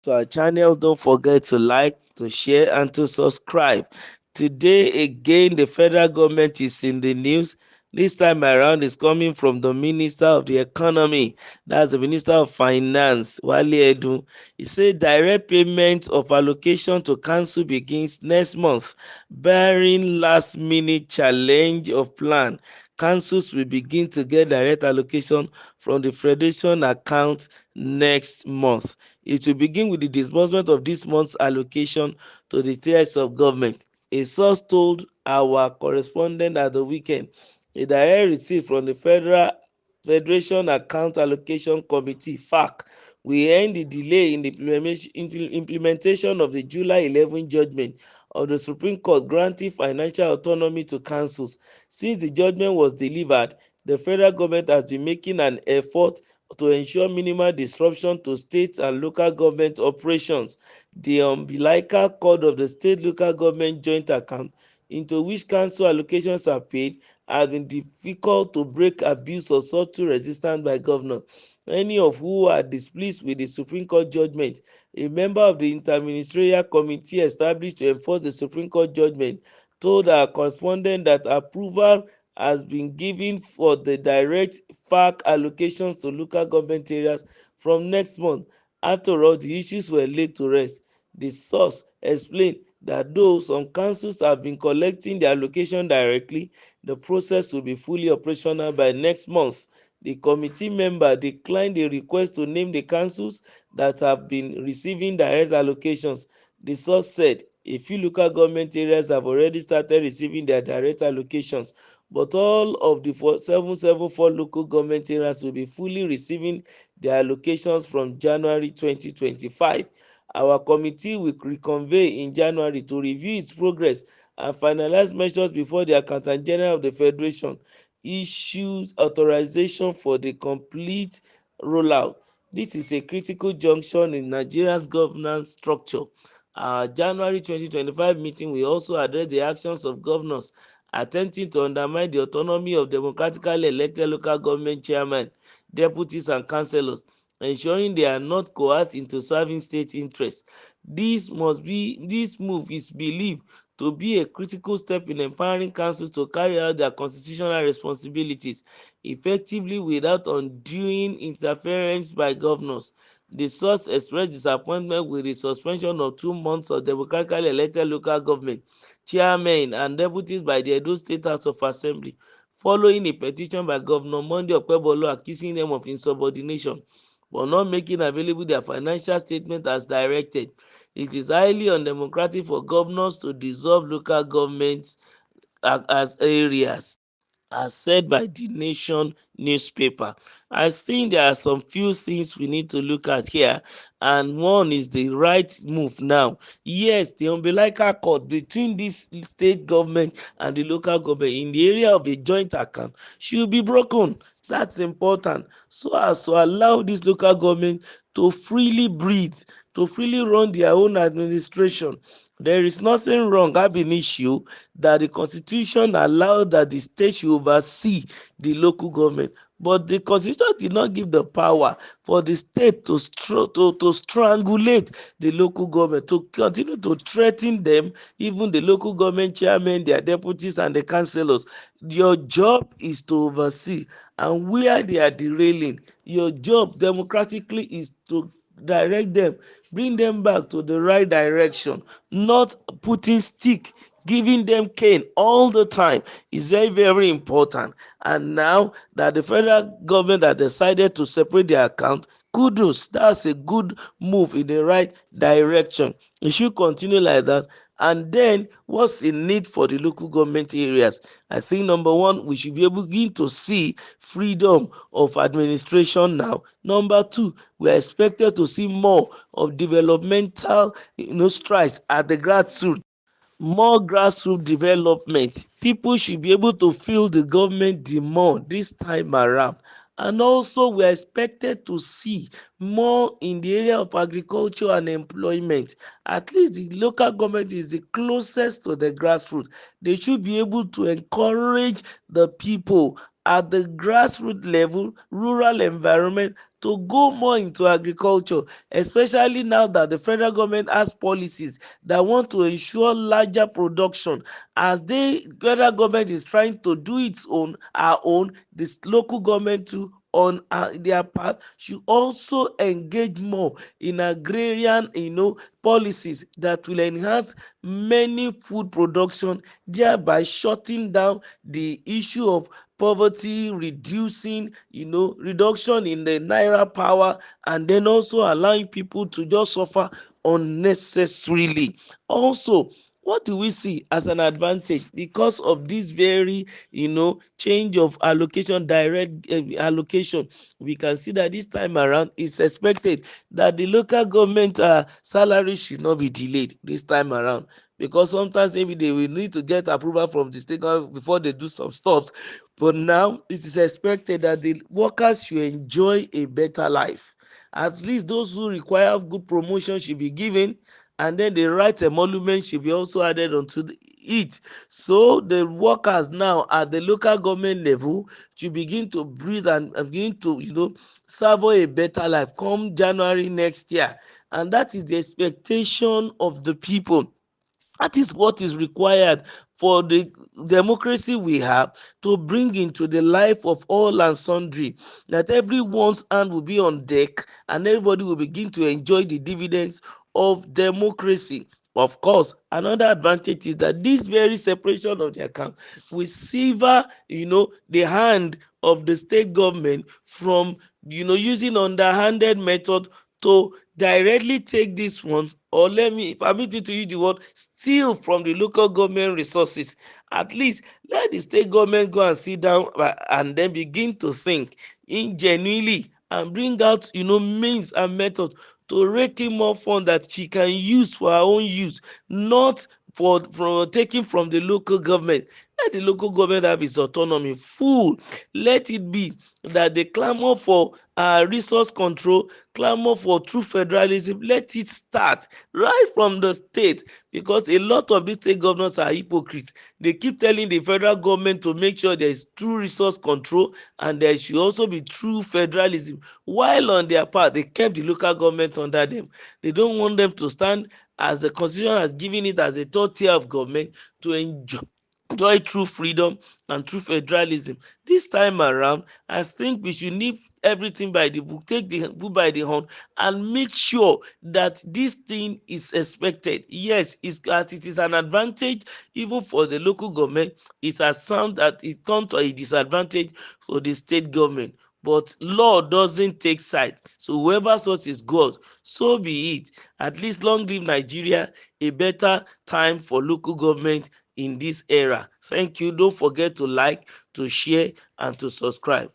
to our channel. Don't forget to like, to share, and to subscribe. Today, again, the federal government is in the news. This time around, is coming from the Minister of the Economy. That's the Minister of Finance, Wale Edu. He said direct payment of allocation to council begins next month, barring last-minute challenge of plan. Councils will begin to get direct allocation from the federation account next month. It will begin with the disbursement of this month's allocation to the tiers of government. A source told our correspondent at the weekend a direct receipt from the Federation Account Allocation Committee (FAC) will end the delay in the implementation of the July 11 judgment of the Supreme Court granting financial autonomy to councils. Since the judgment was delivered, the federal government has been making an effort to ensure minimal disruption to state and local government operations. The umbilical cord of the state-local government joint account, into which council allocations are paid, has been difficult to break. Abuse or subtle resistance by governors, many of who are displeased with the Supreme Court judgment. A member of the Interministerial Committee established to enforce the Supreme Court judgment told our correspondent that approval has been given for the direct FAC allocations to local government areas from next month. After all, the issues were laid to rest. The source explained that though some councils have been collecting their allocation directly, the process will be fully operational by next month. The committee member declined a request to name the councils that have been receiving direct allocations. The source said a few local government areas have already started receiving their direct allocations, but all of the 774 local government areas will be fully receiving their allocations from January 2025. Our committee will reconvene in January to review its progress and finalize measures before the Accountant General of the Federation issues authorization for the complete rollout. This is a critical junction in Nigeria's governance structure. Our January 2025 meeting will also address the actions of governors attempting to undermine the autonomy of democratically elected local government chairmen, deputies, and councillors, ensuring they are not coerced into serving state interests. This move is believed to be a critical step in empowering councils to carry out their constitutional responsibilities effectively without undue interference by governors. The source expressed disappointment with the suspension of 2 months of democratically elected local government chairmen and deputies by the Edo State House of Assembly, following a petition by Governor Monday Okpebholo accusing them of insubordination but not making available their financial statement as directed. It is highly undemocratic for governors to dissolve local governments as areas, as said by the Nation newspaper. I think there are some few things we need to look at here, and one is the right move now. Yes, the umbilical cord between this state government and the local government in the area of a joint account should be broken. That's important, so as to allow this local government to freely breathe, to freely run their own administration. There is nothing wrong ab initio that the constitution allowed that the state should oversee the local government, but the constitution did not give the power for the state to strangulate the local government, to continue to threaten them, even the local government chairmen, their deputies, and the councillors. Your job is to oversee, and where they are derailing, your job democratically is to direct them, bring them back to the right direction, not putting stick, giving them cane all the time is very, very important. And now that the federal government has decided to separate their account, kudos, that's a good move in the right direction. It should continue like that. And then what's in need for the local government areas? I think number one, we should be able to see freedom of administration now. Number two, we are expected to see more of developmental strides at the grassroots, more grassroots development. People should be able to feel the government the more this time around. And also we are expected to see more in the area of agriculture and employment. At least the local government is the closest to the grassroots. They should be able to encourage the people at the grassroots level, rural environment, to go more into agriculture, especially now that the federal government has policies that want to ensure larger production. As the federal government is trying to do its own, our own, this local government too on their part should also engage more in agrarian policies that will enhance many food production, thereby shutting down the issue of poverty, reducing reduction in the naira power, and then also allowing people to just suffer unnecessarily. Also, what do we see as an advantage because of this very change of allocation, direct allocation? We can see that this time around it's expected that the local government salary should not be delayed this time around, because sometimes maybe they will need to get approval from the state government before they do some stuff. But now it is expected that the workers should enjoy a better life. At least those who require good promotion should be given, and then the right emolument should be also added onto it. So the workers now at the local government level should begin to breathe and begin to savour a better life come January next year, and that is the expectation of the people. That is what is required for the democracy we have to bring into the life of all and sundry, that everyone's hand will be on deck and everybody will begin to enjoy the dividends of democracy. Of course, another advantage is that this very separation of the account will sever the hand of the state government from using underhanded method to directly take this one, or let me permit me to use the word steal from the local government resources. At least let the state government go and sit down and then begin to think genuinely and bring out means and methods to rake in more funds that she can use for her own use, not for taking from the local government. Let the local government have its autonomy full. Let it be that they clamor for resource control, clamor for true federalism. Let it start right from the state, because a lot of these state governors are hypocrites. They keep telling the federal government to make sure there is true resource control and there should also be true federalism, while on their part they kept the local government under them. They don't want them to stand, as the constitution has given it, as a third tier of government to enjoy true freedom and true federalism. This time around, I think we should nip everything by the book, take the book by the horn, and make sure that this thing is expected. Yes, as it is an advantage even for the local government, it's a sound that it turned to a disadvantage for the state government. But law doesn't take side, so whoever sorts is God, so be it. At least long live Nigeria, a better time for local government in this era. Thank you. Don't forget to like, to share, and to subscribe.